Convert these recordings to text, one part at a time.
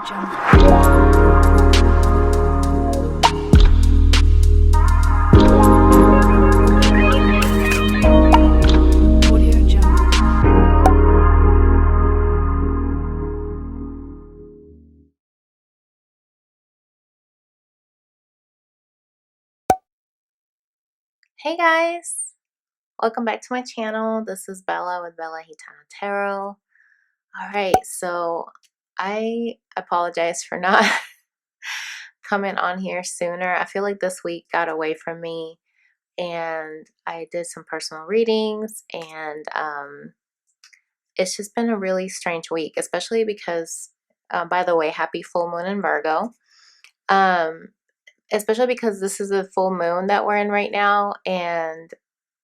Hey guys, welcome back to my channel. This is Bella with Bella Gitana Tarot. Alright, so I apologize for not coming on here sooner. I feel like this week got away from me and I did some personal readings and it's just been a really strange week, especially because, by the way, happy full moon in Virgo. Especially because this is a full moon that we're in right now, and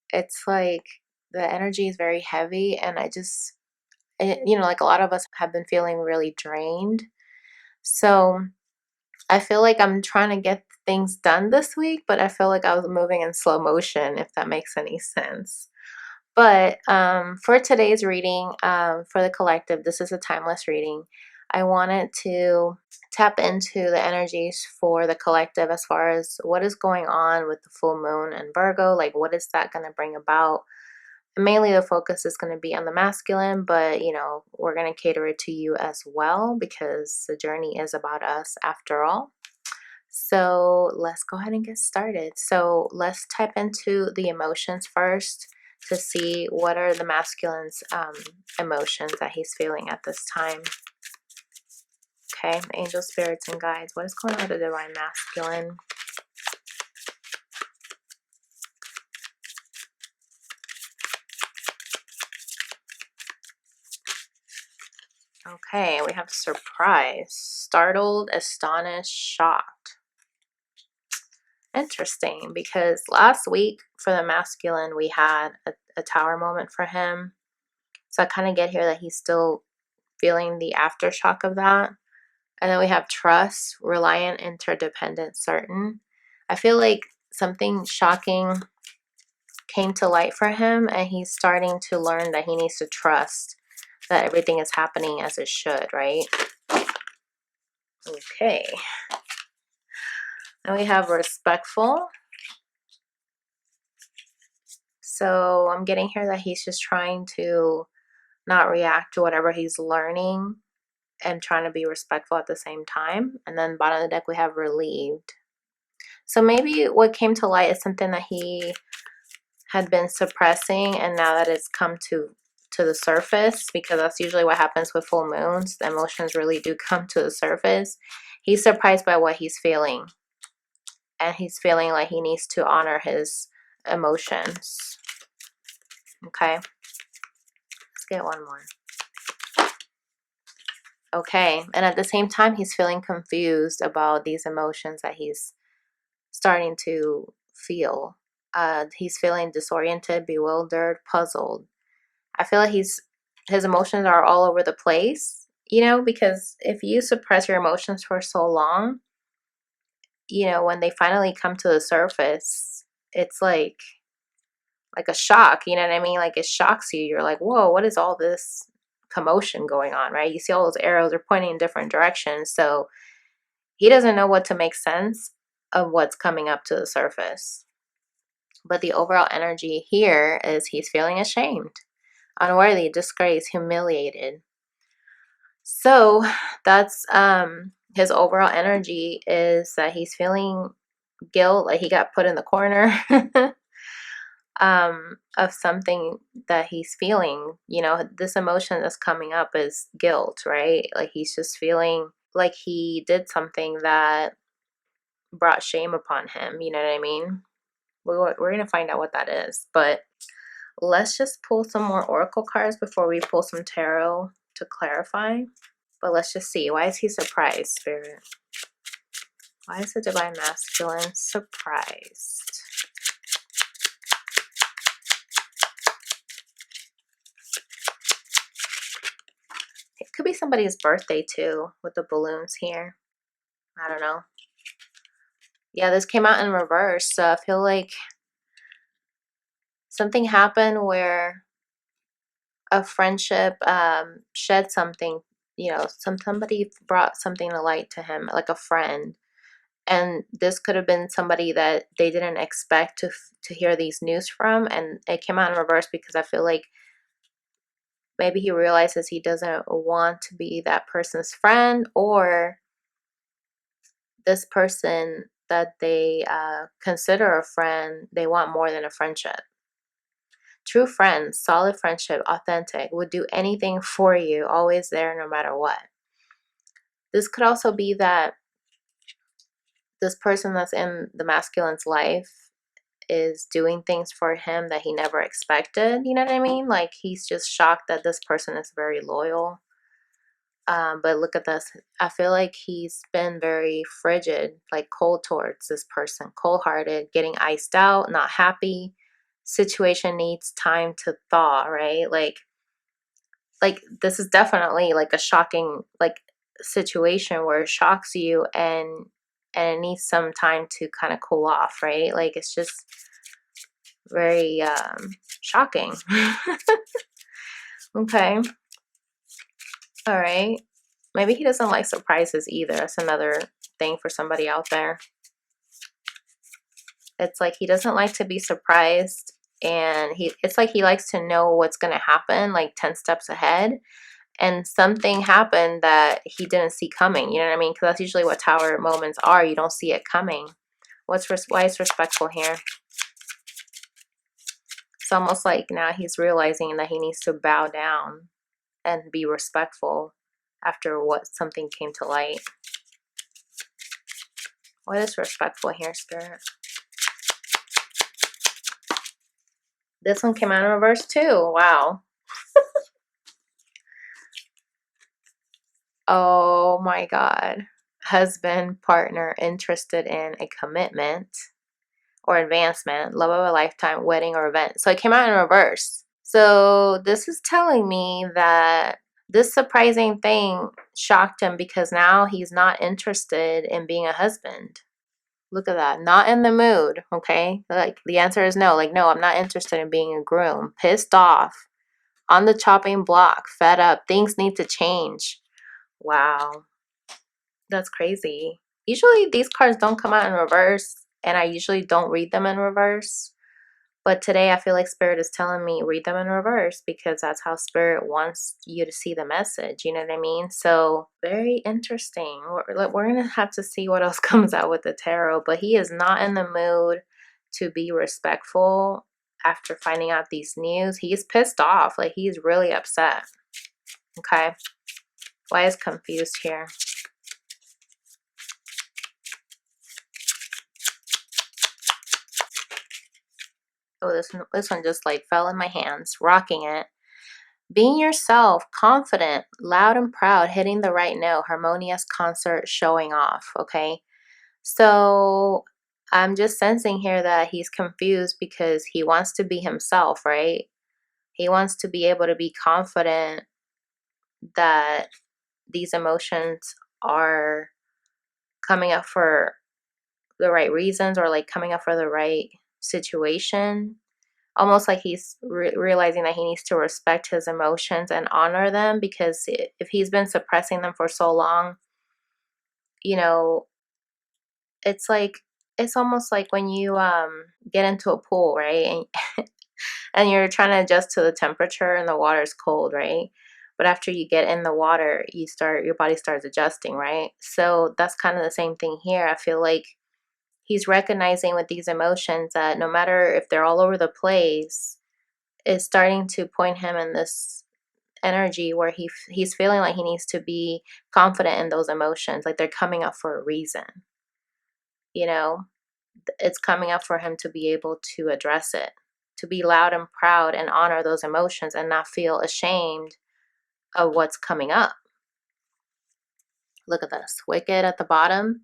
it's like the energy is very heavy, and like a lot of us have been feeling really drained. So I feel like I'm trying to get things done this week, but I feel like I was moving in slow motion, if that makes any sense. But for today's reading, for the collective, this is a timeless reading. I wanted to tap into the energies for the collective as far as what is going on with the full moon and Virgo. Like, what is that going to bring about? Mainly the focus is going to be on the masculine, but we're going to cater it to you as well because the journey is about us after all. So let's go ahead and get started. So let's type into the emotions first to see what are the masculine's emotions that he's feeling at this time. Okay, angel spirits and guides. What is going on with the divine masculine? Okay, we have surprise, startled, astonished, shocked. Interesting, because last week for the masculine, we had a tower moment for him. So I kind of get here that he's still feeling the aftershock of that. And then we have trust, reliant, interdependent, certain. I feel like something shocking came to light for him, and he's starting to learn that he needs to trust that everything is happening as it should, right? Okay. Then we have respectful. So I'm getting here that he's just trying to not react to whatever he's learning and trying to be respectful at the same time. And then bottom of the deck, we have relieved. So maybe what came to light is something that he had been suppressing, and now that it's come to the surface, because that's usually what happens with full moons. The emotions really do come to the surface. He's surprised by what he's feeling, and he's feeling like he needs to honor his emotions. Okay, let's get one more. Okay, and at the same time, he's feeling confused about these emotions that he's starting to feel. He's feeling disoriented, bewildered, puzzled. I feel like his emotions are all over the place, because if you suppress your emotions for so long, when they finally come to the surface, it's like a shock, you know what I mean? Like, it shocks you. You're like, whoa, what is all this commotion going on, right? You see all those arrows are pointing in different directions. So he doesn't know what to make sense of what's coming up to the surface. But the overall energy here is he's feeling ashamed, unworthy, disgraced, humiliated. So that's his overall energy, is that he's feeling guilt, like he got put in the corner of something that he's feeling. This emotion that's coming up is guilt, right? Like he's just feeling like he did something that brought shame upon him, you know what I mean? We're going to find out what that is, but let's just pull some more oracle cards before we pull some tarot to clarify. But let's just see. Why is he surprised, Spirit? Why is the divine masculine surprised? It could be somebody's birthday too, with the balloons here. I don't know. Yeah, this came out in reverse, so I feel like something happened where a friendship shed something, somebody brought something to light to him, like a friend. And this could have been somebody that they didn't expect to hear these news from, and it came out in reverse because I feel like maybe he realizes he doesn't want to be that person's friend, or this person that they consider a friend, they want more than a friendship. True friends, solid friendship, authentic, would do anything for you, always there no matter what. This could also be that this person that's in the masculine's life is doing things for him that he never expected. You know what I mean? Like, he's just shocked that this person is very loyal. But look at this. I feel like he's been very frigid, like cold towards this person, cold-hearted, getting iced out, not happy. Situation needs time to thaw, right? Like this is definitely like a shocking situation where it shocks you, and it needs some time to kind of cool off, right? Like, it's just very shocking. Okay. All right. Maybe he doesn't like surprises either. That's another thing for somebody out there. It's like he doesn't like to be surprised, and it's like he likes to know what's going to happen like 10 steps ahead. And something happened that he didn't see coming. You know what I mean? Because that's usually what tower moments are. You don't see it coming. Why is respectful here? It's almost like now he's realizing that he needs to bow down and be respectful after something came to light. What is respectful here, Spirit? This one came out in reverse too. Wow. Oh my God. Husband, partner, interested in a commitment or advancement, love of a lifetime, wedding or event. So it came out in reverse. So this is telling me that this surprising thing shocked him because now he's not interested in being a husband. Look at that. Not in the mood, okay? Like, the answer is no. Like, no, I'm not interested in being a groom. Pissed off. On the chopping block. Fed up. Things need to change. Wow. That's crazy. Usually these cards don't come out in reverse, and I usually don't read them in reverse. But today I feel like Spirit is telling me read them in reverse because that's how Spirit wants you to see the message. You know what I mean? So very interesting. We're going to have to see what else comes out with the tarot. But he is not in the mood to be respectful after finding out these news. He's pissed off. Like, he's really upset. Okay. Why is confused here? Oh, this one just like fell in my hands, rocking it. Being yourself, confident, loud and proud, hitting the right note, harmonious concert, showing off, okay? So I'm just sensing here that he's confused because he wants to be himself, right? He wants to be able to be confident that these emotions are coming up for the right reasons, or like coming up for the right situation. Almost like he's realizing that he needs to respect his emotions and honor them, because if he's been suppressing them for so long, you know, it's like, it's almost like when you get into a pool, right? And you're trying to adjust to the temperature and the water's cold, right? But after you get in the water, your body starts adjusting, right? So that's kind of the same thing here. I feel like he's recognizing with these emotions that no matter if they're all over the place, is starting to point him in this energy where he's feeling like he needs to be confident in those emotions, like they're coming up for a reason. You know, it's coming up for him to be able to address it, to be loud and proud and honor those emotions and not feel ashamed of what's coming up. Look at this. Wicked at the bottom.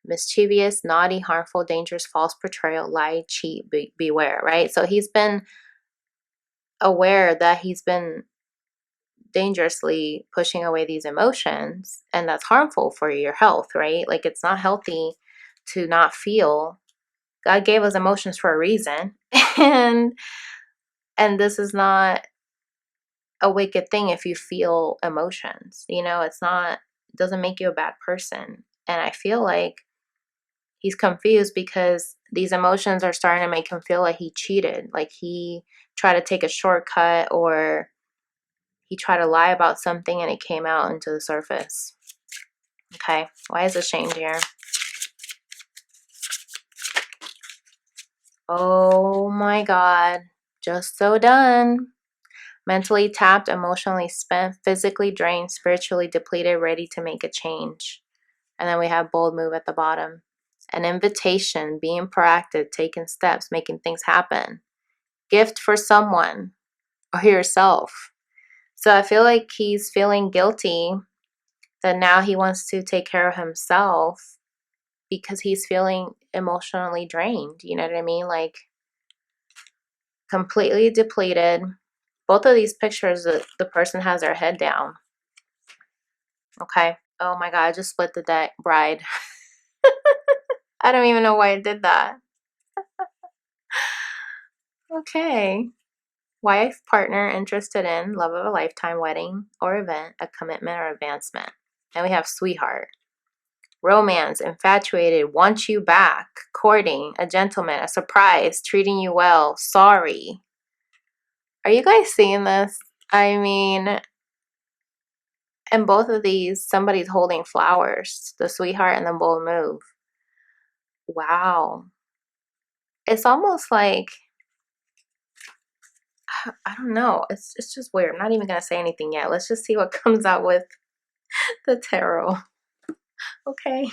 Mischievous, naughty, harmful, dangerous, false portrayal, lie, cheat, beware, right? So he's been aware that he's been dangerously pushing away these emotions, and that's harmful for your health, right? Like, it's not healthy to not feel. God gave us emotions for a reason. and this is not a wicked thing if you feel emotions. You know, it doesn't make you a bad person. And I feel like he's confused because these emotions are starting to make him feel like he cheated, like he tried to take a shortcut, or he tried to lie about something and it came out into the surface. Okay, why is this change here? Oh my God, just so done. Mentally tapped, emotionally spent, physically drained, spiritually depleted, ready to make a change. And then we have bold move at the bottom. An invitation, being proactive, taking steps, making things happen. Gift for someone or yourself. So I feel like he's feeling guilty that now he wants to take care of himself because he's feeling emotionally drained. You know what I mean? Like completely depleted. Both of these pictures, the person has their head down. Okay. Oh my God, I just split the deck. Bride. I don't even know why I did that. Okay. Wife, partner, interested in, love of a lifetime, wedding or event, a commitment or advancement. Then we have sweetheart. Romance, infatuated, wants you back, courting, a gentleman, a surprise, treating you well, sorry. Are you guys seeing this? I mean, in both of these, somebody's holding flowers, the sweetheart and the bold move. Wow. It's almost like, I don't know. It's just weird. I'm not even going to say anything yet. Let's just see what comes out with the tarot. Okay.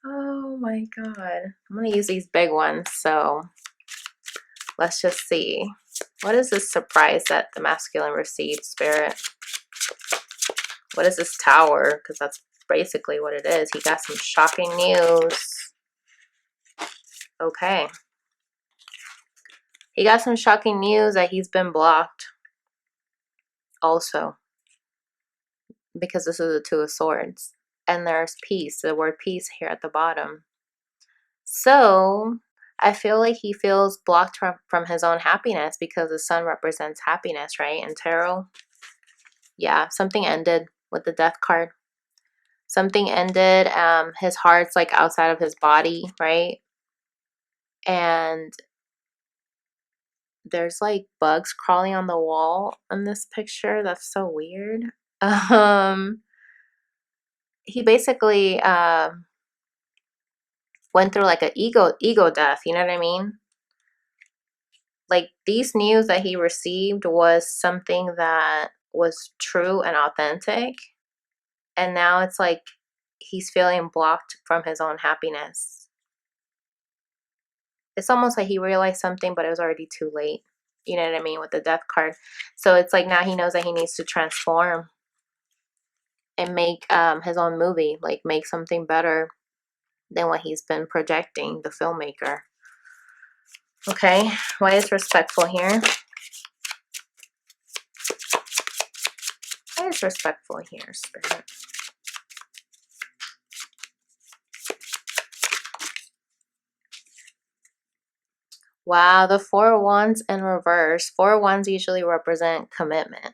Oh my God. I'm going to use these big ones. So let's just see. What is this surprise that the masculine received, Spirit? What is this Tower? Because that's basically what it is. He got some shocking news. Okay. He got some shocking news that he's been blocked. Also. Because this is the Two of Swords. And there's peace. The word peace here at the bottom. So I feel like he feels blocked from his own happiness because the sun represents happiness, right? In tarot. Yeah, something ended with the Death card. Something ended. His heart's like outside of his body, right? And there's like bugs crawling on the wall in this picture. That's so weird. He basically went through like an ego death, you know what I mean? Like these news that he received was something that was true and authentic, and now it's like he's feeling blocked from his own happiness. It's almost like he realized something, but it was already too late. You know what I mean? With the Death card. So it's like now he knows that he needs to transform and make his own movie, like make something better than what he's been projecting, the filmmaker. Okay, why is respectful here? Why is respectful here, Spirit? Wow, the Four of Wands in reverse. Four of Wands usually represent commitment.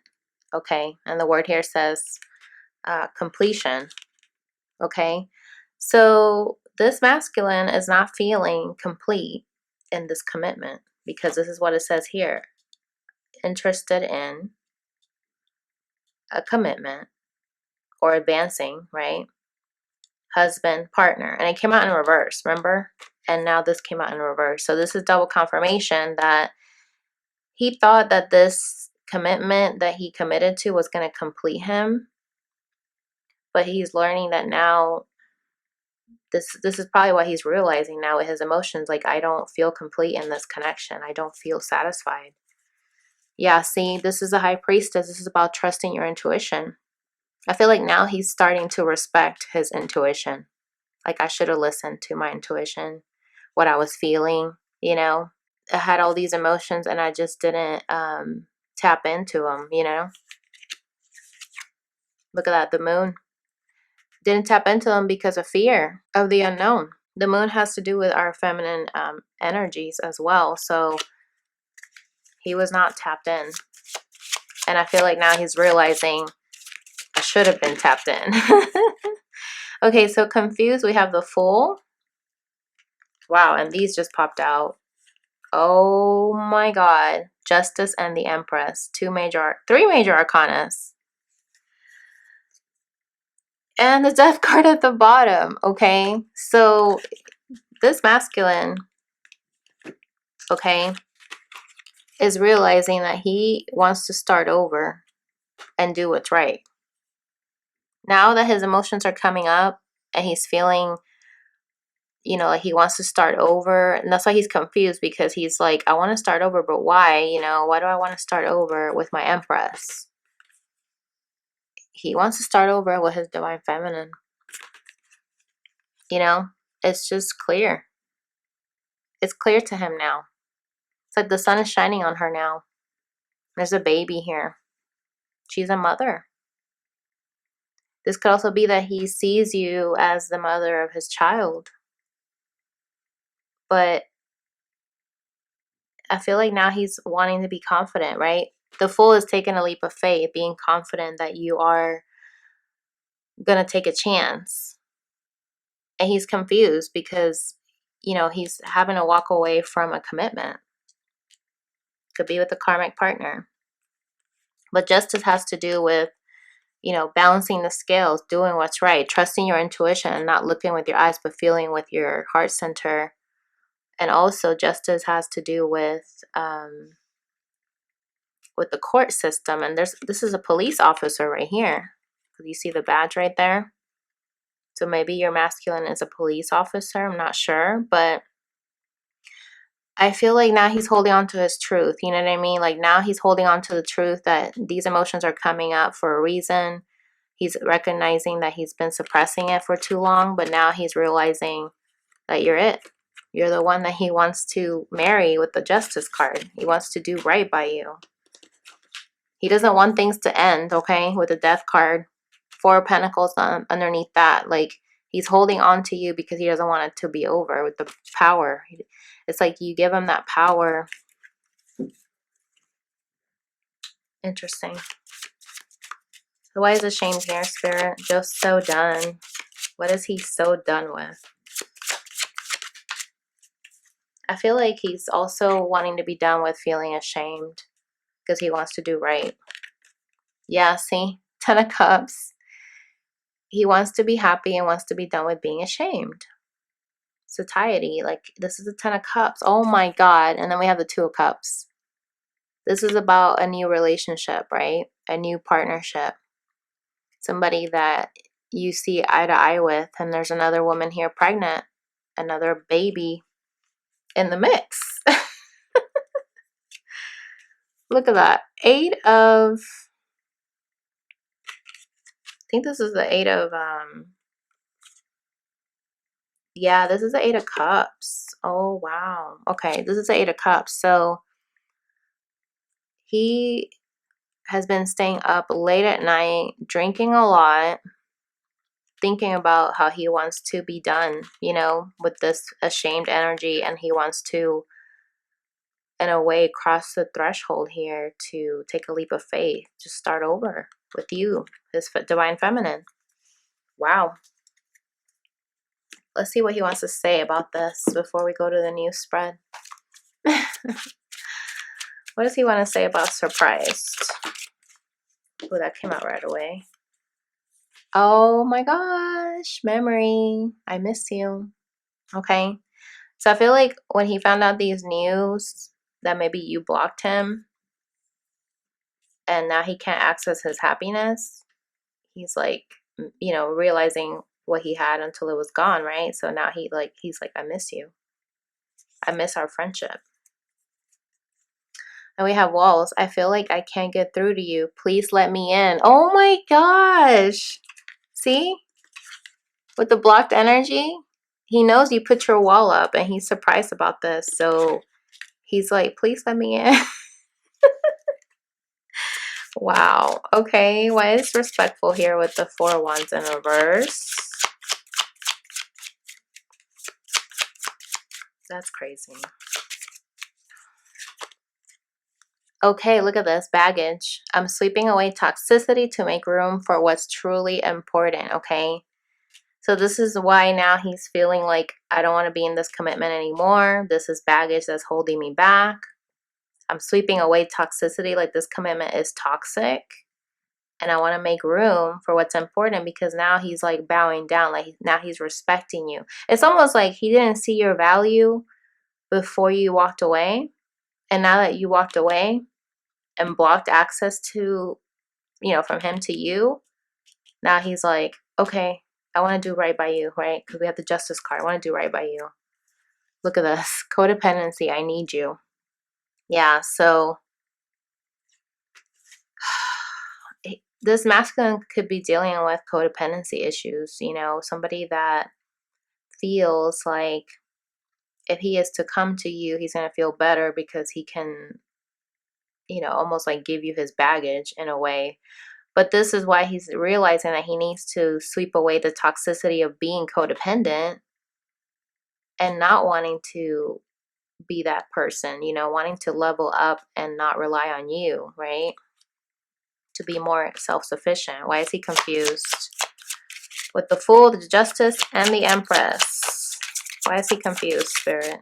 Okay, and the word here says completion. Okay, so this masculine is not feeling complete in this commitment because this is what it says here. Interested in a commitment or advancing, right? Husband, partner. And it came out in reverse, remember? And now this came out in reverse. So this is double confirmation that he thought that this commitment that he committed to was going to complete him. But he's learning that now this is probably what he's realizing now with his emotions. Like, I don't feel complete in this connection. I don't feel satisfied. Yeah, see, this is a high priestess. This is about trusting your intuition. I feel like now he's starting to respect his intuition. Like, I should have listened to my intuition, what I was feeling, you know. I had all these emotions and I just didn't tap into them, you know. Look at that, the moon. Didn't tap into them because of fear of the unknown. The moon has to do with our feminine energies as well. So He was not tapped in. And I feel like now he's realizing I should have been tapped in. Okay, so confused, we have the Fool. Wow, and these just popped out. Oh my God. Justice and the Empress. Three major arcanas. And the Death card at the bottom. Okay, so this masculine, okay, is realizing that he wants to start over and do what's right. Now that his emotions are coming up and he's feeling, you know, like he wants to start over. And that's why he's confused, because he's like, I want to start over, but why? You know, why do I want to start over with my Empress? He wants to start over with his Divine Feminine. You know, it's just clear. It's clear to him now. It's like the sun is shining on her now. There's a baby here. She's a mother. This could also be that he sees you as the mother of his child. But I feel like now he's wanting to be confident, right? The Fool is taking a leap of faith, being confident that you are going to take a chance. And he's confused because, you know, he's having to walk away from a commitment. Could be with a karmic partner. But justice has to do with, you know, balancing the scales, doing what's right, trusting your intuition and not looking with your eyes, but feeling with your heart center. And also justice has to do with the court system. And this is a police officer right here. You see the badge right there? So maybe your masculine is a police officer. I'm not sure, but I feel like now he's holding on to his truth. You know what I mean? Like now he's holding on to the truth that these emotions are coming up for a reason. He's recognizing that he's been suppressing it for too long, but now he's realizing that you're it. You're the one that he wants to marry with the Justice card. He wants to do right by you. He doesn't want things to end, okay, with the Death card. Four of Pentacles underneath that. Like, he's holding on to you because he doesn't want it to be over with the power. It's like you give him that power. Interesting. So why is ashamed here, Spirit? Just so done. What is he so done with? I feel like he's also wanting to be done with feeling ashamed because he wants to do right. Yeah, see? 10 of Cups. He wants to be happy and wants to be done with being ashamed. Satiety. Like, this is the 10 of Cups. Oh my God. And then we have the 2 of Cups. This is about a new relationship, right? A new partnership. Somebody that you see eye to eye with. And there's another woman here pregnant. Another baby in the mix. Look at that. I think this is the 8 of, yeah, this is the 8 of Cups. Oh, wow. Okay, this is the 8 of Cups. So he has been staying up late at night, drinking a lot, thinking about how he wants to be done, you know, with this ashamed energy. And he wants to, in a way, cross the threshold here to take a leap of faith, to start over with you, his Divine Feminine. Wow. Let's see what he wants to say about this before we go to the news spread. What does he want to say about surprised? Oh, that came out right away. Oh my gosh, memory. I miss you. Okay. So I feel like when he found out these news that maybe you blocked him and now he can't access his happiness, he's like, you know, realizing what he had until it was gone, right? So now he's like, I miss you. I miss our friendship. And we have walls. I feel like I can't get through to you. Please let me in. Oh my gosh. See? With the blocked energy, he knows you put your wall up and he's surprised about this. So he's like, please let me in. Wow. Okay. Why is respectful here with the 4 of Wands in reverse? That's crazy. Okay, look at this baggage. I'm sweeping away toxicity to make room for what's truly important. Okay. So this is why now he's feeling like, I don't want to be in this commitment anymore. This is baggage that's holding me back. I'm sweeping away toxicity, like this commitment is toxic. And I want to make room for what's important, because now he's like bowing down, like now he's respecting you. It's almost like he didn't see your value before you walked away. And now that you walked away and blocked access to, from him to you, now he's like, okay, I want to do right by you, right? Because we have the justice card. I want to do right by you. Look at this. Codependency. I need you. Yeah, so this masculine could be dealing with codependency issues, somebody that feels like if he is to come to you, he's going to feel better because he can, almost like give you his baggage in a way. But this is why he's realizing that he needs to sweep away the toxicity of being codependent and not wanting to be that person, wanting to level up and not rely on you, right? To be more self-sufficient. Why is he confused? With the Fool, the Justice, and the Empress. Why is he confused, Spirit?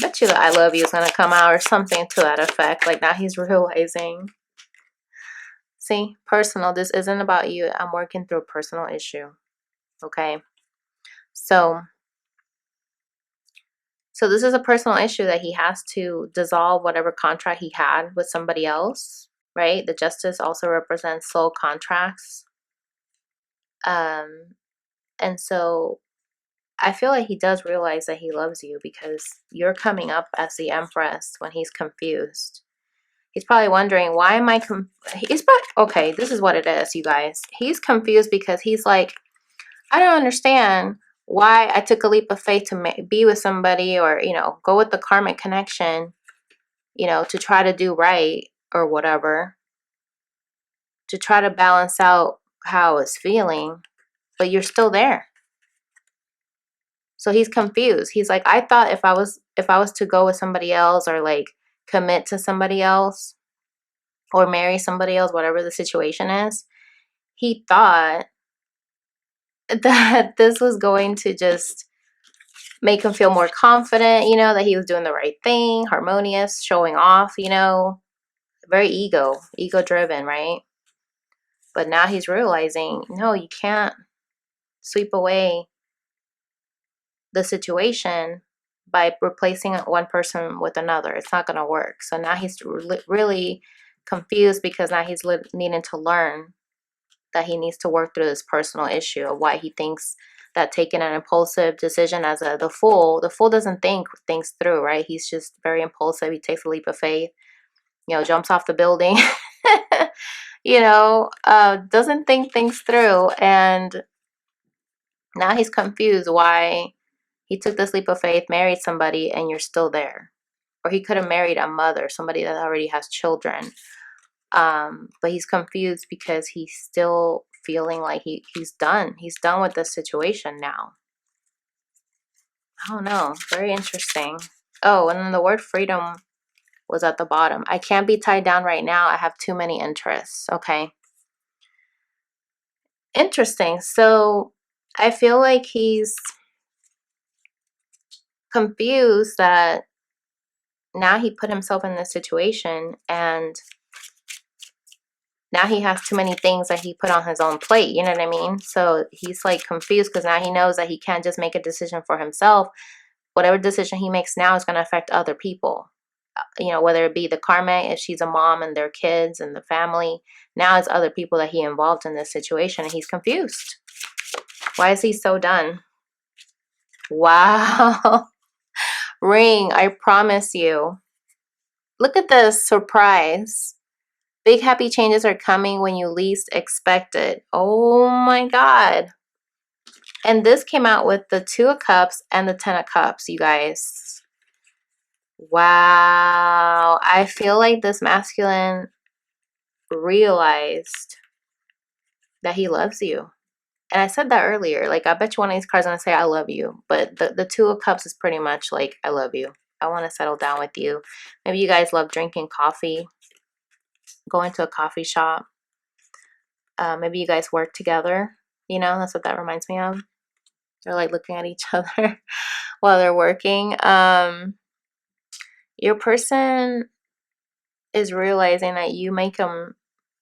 Bet you the I love you is going to come out or something to that effect. Like now he's realizing. See, personal. This isn't about you. I'm working through a personal issue. Okay? So this is a personal issue that he has to dissolve whatever contract he had with somebody else, right? The Justice also represents soul contracts. And so I feel like he does realize that he loves you, because you're coming up as the Empress when he's confused. He's probably wondering, why am I okay, this is what it is, you guys. He's confused because he's like, I don't understand why I took a leap of faith to be with somebody, or, go with the karmic connection, to try to do right or whatever, to try to balance out how I was feeling, but you're still there. So he's confused. He's like, I thought if I was to go with somebody else, or like commit to somebody else, or marry somebody else, whatever the situation is, he thought that this was going to just make him feel more confident, that he was doing the right thing, harmonious, showing off, very ego driven, right? But now he's realizing, no, you can't sweep away the situation by replacing one person with another. It's not going to work. So now he's really confused, because now he's needing to learn that he needs to work through this personal issue of why he thinks that taking an impulsive decision as the Fool doesn't think things through, right? He's just very impulsive. He takes a leap of faith, jumps off the building, doesn't think things through. And now he's confused why he took this leap of faith, married somebody, and you're still there. Or he could have married a mother, somebody that already has children. But he's confused because he's still feeling like he's done. He's done with this situation now. I don't know. Very interesting. Oh, and then the word freedom was at the bottom. I can't be tied down right now. I have too many interests. Okay. Interesting. So I feel like he's confused that now he put himself in this situation, and now he has too many things that he put on his own plate. You know what I mean? So he's like confused, because now he knows that he can't just make a decision for himself. Whatever decision he makes now is going to affect other people. Whether it be the karma, if she's a mom and their kids and the family. Now it's other people that he involved in this situation, and he's confused. Why is he so done? Wow. Ring, I promise you. Look at this surprise. Big happy changes are coming when you least expect it. Oh my God. And this came out with the 2 of Cups and the 10 of Cups, you guys. Wow. I feel like this masculine realized that he loves you. And I said that earlier. Like, I bet you one of these cards is going to say, I love you. But the 2 of Cups is pretty much like, I love you. I want to settle down with you. Maybe you guys love drinking coffee, going to a coffee shop. Maybe you guys work together. You know, that's what that reminds me of. They're like looking at each other while they're working. Your person is realizing that you make them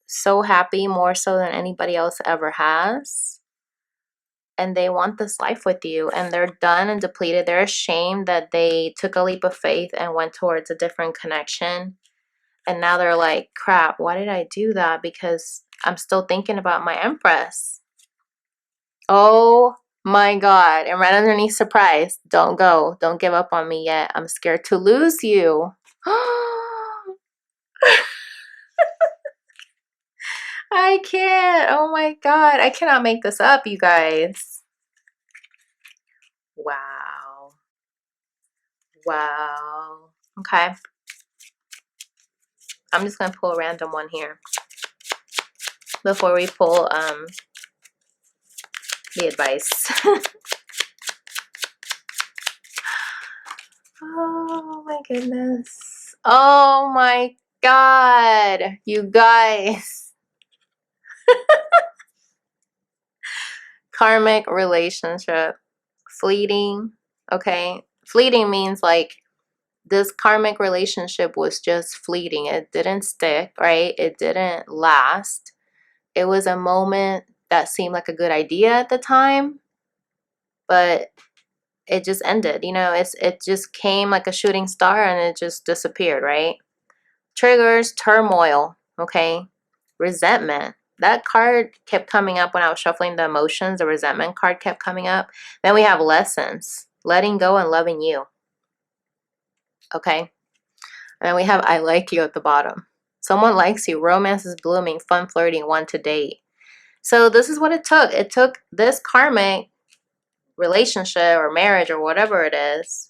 so happy, more so than anybody else ever has. And they want this life with you, and they're done and depleted. They're ashamed that they took a leap of faith and went towards a different connection. And now they're like, crap, why did I do that? Because I'm still thinking about my Empress. Oh my God. And right underneath surprise, don't go. Don't give up on me yet. I'm scared to lose you. I can't. Oh my God. I cannot make this up, you guys. Wow. Wow. Okay. I'm just going to pull a random one here before we pull the advice. Oh my goodness. Oh my God. You guys. Karmic relationship. Fleeting. Okay. Fleeting means like this karmic relationship was just fleeting. It didn't stick, right? It didn't last. It was a moment that seemed like a good idea at the time, but it just ended. You know, it just came like a shooting star and it just disappeared, right? Triggers, turmoil, okay? Resentment. That card kept coming up when I was shuffling the emotions. The resentment card kept coming up. Then we have lessons, letting go and loving you, okay? And then we have I like you at the bottom. Someone likes you. Romance is blooming. Fun flirting. Want to date. So this is what it took. It took this karmic relationship or marriage or whatever it is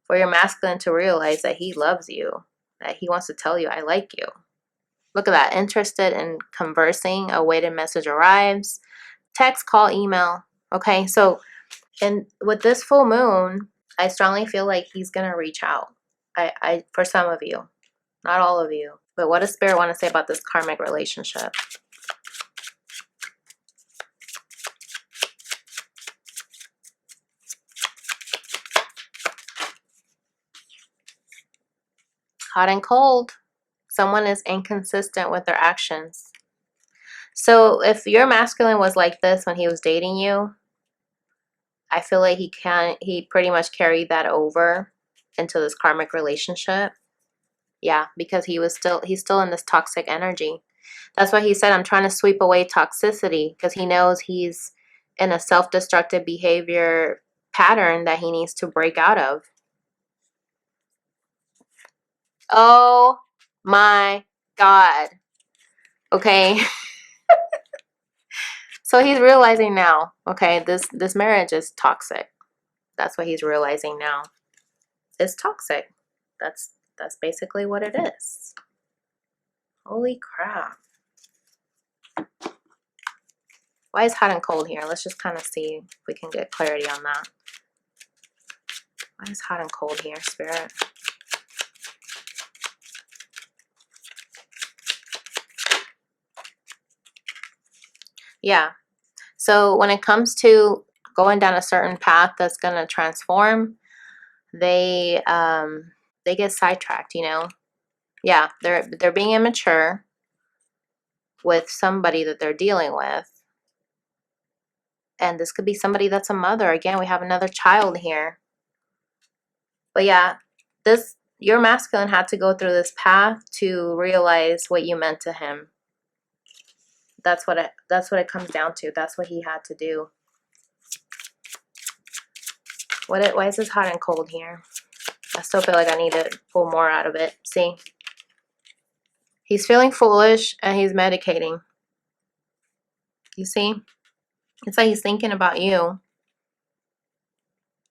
for your masculine to realize that he loves you, that he wants to tell you, I like you. Look at that. Interested in conversing. A waited message arrives. Text, call, email. Okay, so and with this full moon, I strongly feel like he's going to reach out. I for some of you, not all of you. But what does Spirit want to say about this karmic relationship? Hot and cold. Someone is inconsistent with their actions. So if your masculine was like this when he was dating you, I feel like he pretty much carried that over into this karmic relationship. Yeah, because he's still in this toxic energy. That's why he said, I'm trying to sweep away toxicity, because he knows he's in a self-destructive behavior pattern that he needs to break out of. Oh my God. Okay. So he's realizing now, okay, this marriage is toxic. That's what he's realizing now. It's toxic. That's basically what it is. Holy crap. Why is hot and cold here? Let's just kind of see if we can get clarity on that. Why is hot and cold here, Spirit? Yeah. So when it comes to going down a certain path that's going to transform, they get sidetracked, you know? Yeah, they're being immature with somebody that they're dealing with. And this could be somebody that's a mother. Again, we have another child here. But yeah, your masculine had to go through this path to realize what you meant to him. That's what it comes down to. That's what he had to do. Why is this hot and cold here? I still feel like I need to pull more out of it. See? He's feeling foolish and he's medicating. You see? It's like he's thinking about you.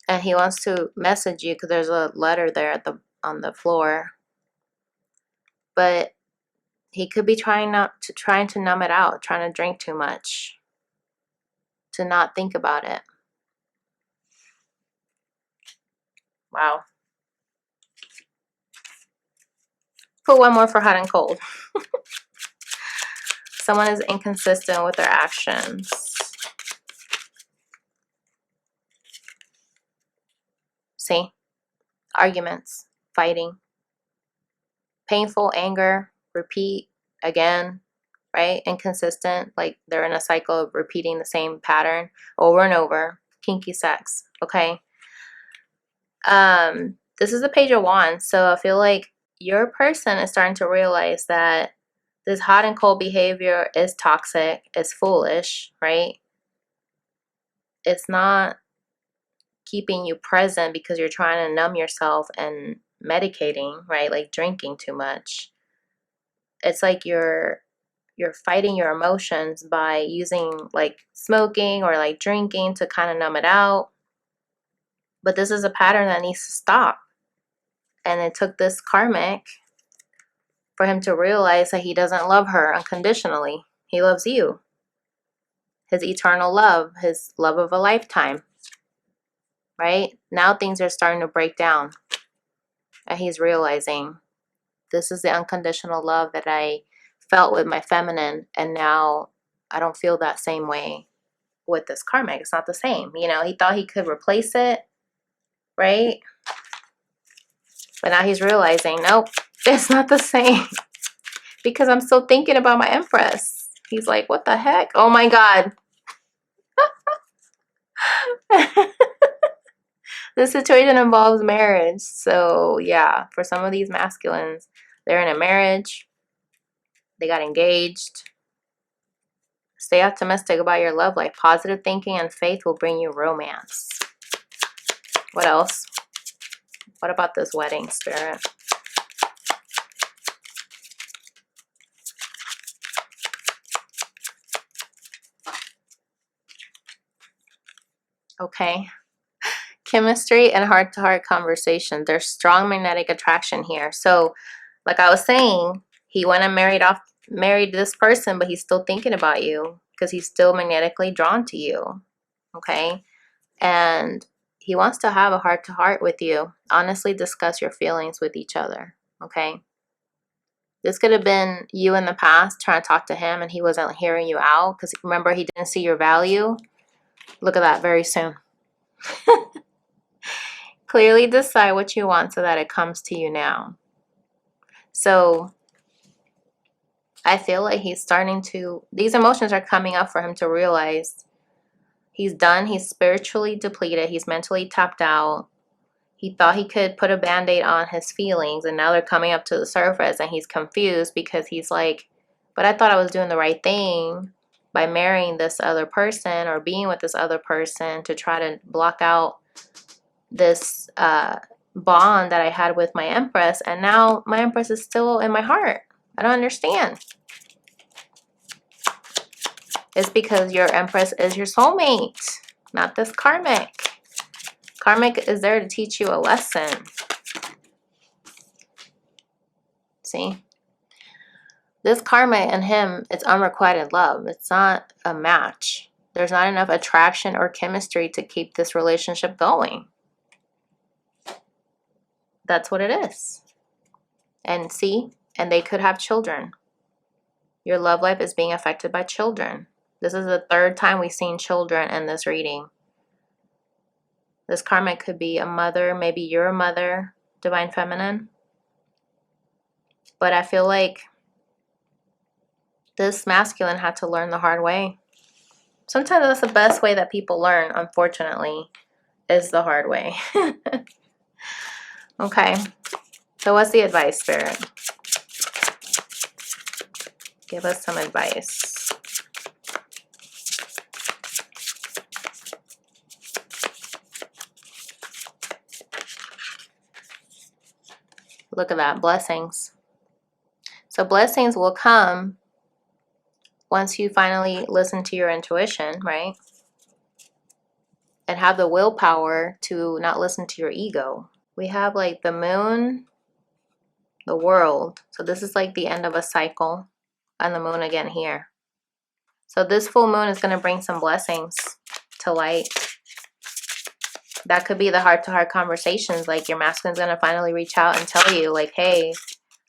And he wants to message you because there's a letter there on the floor. But he could be trying to numb it out, trying to drink too much, to not think about it. Wow. Put one more for hot and cold. Someone is inconsistent with their actions. See? Arguments, fighting, painful anger, repeat again, right? Inconsistent, like they're in a cycle of repeating the same pattern over and over. Kinky sex, okay? This is the Page of Wands, so I feel like your person is starting to realize that this hot and cold behavior is toxic, it's foolish, right? It's not keeping you present because you're trying to numb yourself and medicating, right? Like drinking too much. It's like you're fighting your emotions by using like smoking or like drinking to kind of numb it out. But this is a pattern that needs to stop. And it took this karmic for him to realize that he doesn't love her unconditionally. He loves you. His eternal love, his love of a lifetime. Right? Now things are starting to break down. And he's realizing this is the unconditional love that I felt with my feminine, and now I don't feel that same way with this karmic. It's not the same. You know, he thought he could replace it, right? But now he's realizing, nope, it's not the same because I'm still thinking about my Empress. He's like, what the heck? Oh my God. This situation involves marriage. So yeah, for some of these masculines, they're in a marriage. They got engaged. Stay optimistic about your love life. Positive thinking and faith will bring you romance. What else? What about this wedding, Spirit? Okay. Chemistry and heart-to-heart conversation. There's strong magnetic attraction here. So, like I was saying, he went and married this person, but he's still thinking about you because he's still magnetically drawn to you. Okay? And he wants to have a heart-to-heart with you. Honestly discuss your feelings with each other. Okay? This could have been you in the past trying to talk to him and he wasn't hearing you out because remember, he didn't see your value. Look at that very soon. Clearly decide what you want so that it comes to you now. So I feel like he's starting to, these emotions are coming up for him to realize he's done. He's spiritually depleted. He's mentally tapped out. He thought he could put a band-aid on his feelings and now they're coming up to the surface and he's confused because he's like, but I thought I was doing the right thing by marrying this other person or being with this other person to try to block out this bond that I had with my Empress, and now my Empress is still in my heart. I don't understand. It's because your Empress is your soulmate, not this karmic. Karmic is there to teach you a lesson. See? This karmic and him, it's unrequited love. It's not a match. There's not enough attraction or chemistry to keep this relationship going. That's what it is. And see? And they could have children. Your love life is being affected by children. This is the third time we've seen children in this reading. This karmic could be a mother. Maybe you're a mother, Divine Feminine. But I feel like this masculine had to learn the hard way. Sometimes that's the best way that people learn, unfortunately, is the hard way. Okay. So what's the advice, Spirit? Give us some advice. Look at that. Blessings. So blessings will come once you finally listen to your intuition, right? And have the willpower to not listen to your ego. We have like the moon, the world. So this is like the end of a cycle. And the moon again here. So this full moon is going to bring some blessings to light. That could be the heart-to-heart conversations. Like your masculine's going to finally reach out and tell you like, hey,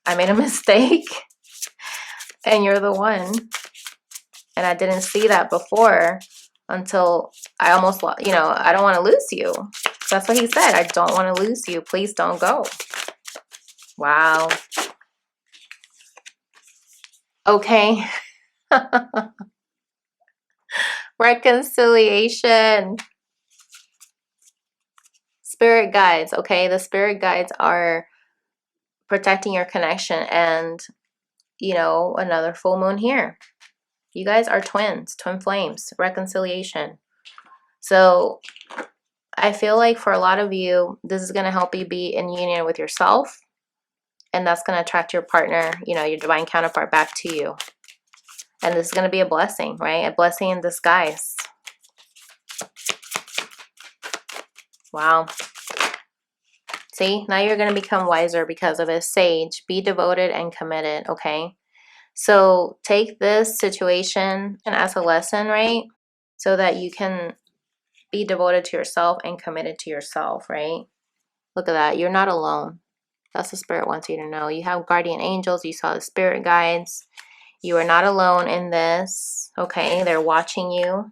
I made a mistake and you're the one. And I didn't see that before until I almost, you know, I don't want to lose you. That's what he said. I don't want to lose you. Please don't go. Wow. Okay. Reconciliation. Spirit guides. Okay. The spirit guides are protecting your connection. And, you know, another full moon here. You guys are twins, twin flames, reconciliation. So I feel like for a lot of you, this is going to help you be in union with yourself. And that's going to attract your partner, you know, your divine counterpart back to you. And this is going to be a blessing, right? A blessing in disguise. Wow. See, now you're going to become wiser because of it. Sage, be devoted and committed, okay? So take this situation and as a lesson, right? So that you can be devoted to yourself and committed to yourself, right? Look at that. You're not alone. That's what Spirit wants you to know. You have guardian angels. You saw the spirit guides. You are not alone in this. Okay, they're watching you.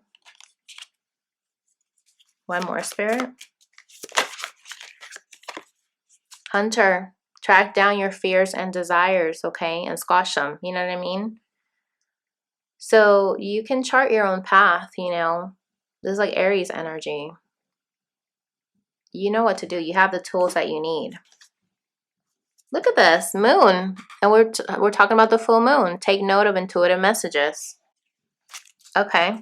One more, Spirit. Hunter, track down your fears and desires, okay, and squash them. You know what I mean? So you can chart your own path, you know. This is like Aries energy. You know what to do. You have the tools that you need. Look at this, moon. And we're talking about the full moon. Take note of intuitive messages. Okay.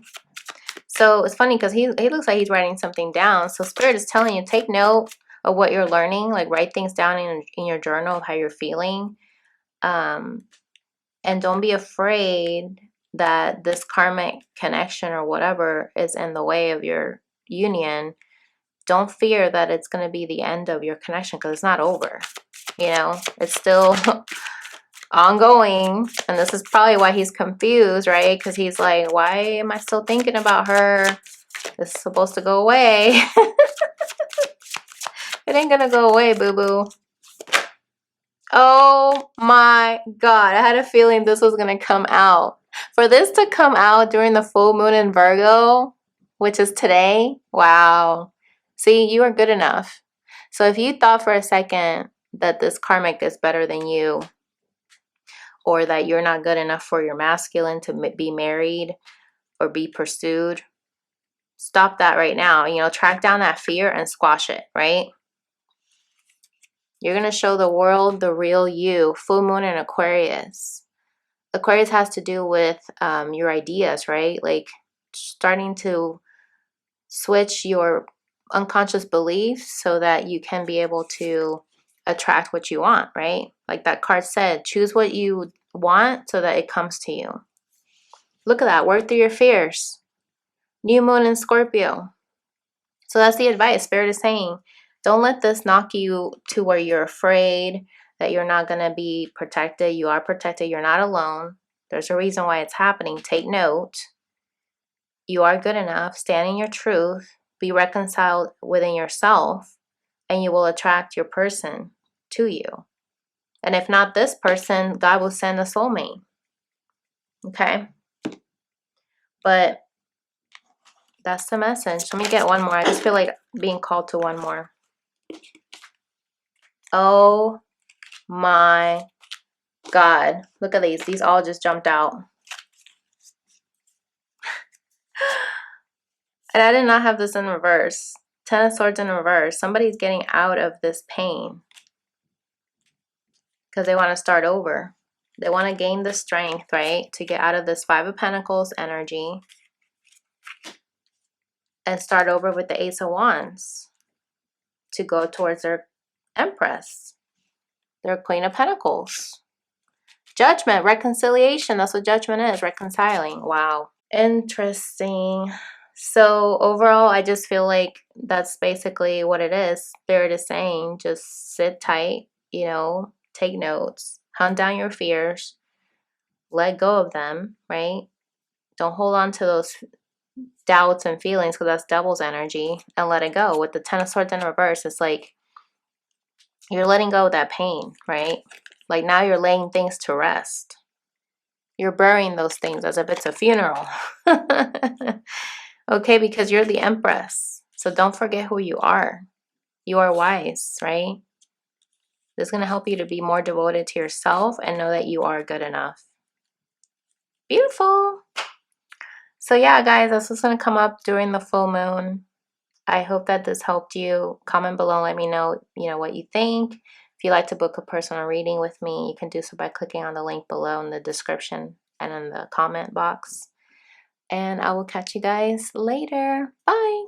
So it's funny because he looks like he's writing something down. So Spirit is telling you, take note of what you're learning. Like write things down in your journal of how you're feeling. And don't be afraid that this karmic connection or whatever is in the way of your union. Don't fear that it's going to be the end of your connection because it's not over. You know, it's still ongoing. And this is probably why he's confused, right? Because he's like, why am I still thinking about her? This is supposed to go away. It ain't gonna go away, boo-boo. Oh my God. I had a feeling this was gonna come out. For this to come out during the full moon in Virgo, which is today, wow. See, you are good enough. So if you thought for a second that this karmic is better than you, or that you're not good enough for your masculine to be married or be pursued, stop that right now. You know, track down that fear and squash it, right? You're going to show the world the real you. Full moon in Aquarius. Aquarius has to do with your ideas, right? Like starting to switch your unconscious beliefs so that you can be able to attract what you want, right? Like that card said, choose what you want so that it comes to you. Look at that. Work through your fears. New moon in Scorpio. So that's the advice Spirit is saying. Don't let this knock you to where you're afraid that you're not going to be protected. You are protected. You're not alone. There's a reason why it's happening. Take note. You are good enough. Stand in your truth. Be reconciled within yourself. And you will attract your person to you. And if not this person, God will send a soulmate. Okay? But that's the message. Let me get one more. I just feel like being called to one more. Oh my God. Look at these. These all just jumped out. And I did not have this in reverse. Ten of Swords in reverse. Somebody's getting out of this pain because they want to start over. They want to gain the strength, right? To get out of this Five of Pentacles energy and start over with the Ace of Wands to go towards their Empress, their Queen of Pentacles. Judgment, reconciliation. That's what judgment is, reconciling. Wow. Interesting. So overall, I just feel like that's basically what it is. Spirit is saying, just sit tight, you know, take notes, hunt down your fears, let go of them, right? Don't hold on to those doubts and feelings because that's devil's energy, and let it go. With the Ten of Swords in reverse, it's like you're letting go of that pain, right? Like now you're laying things to rest. You're burying those things as if it's a funeral. Okay, because you're the Empress. So don't forget who you are. You are wise, right? This is going to help you to be more devoted to yourself and know that you are good enough. Beautiful. So yeah, guys, that's what's going to come up during the full moon. I hope that this helped you. Comment below, let me know, what you think. If you'd like to book a personal reading with me, you can do so by clicking on the link below in the description and in the comment box. And I will catch you guys later. Bye.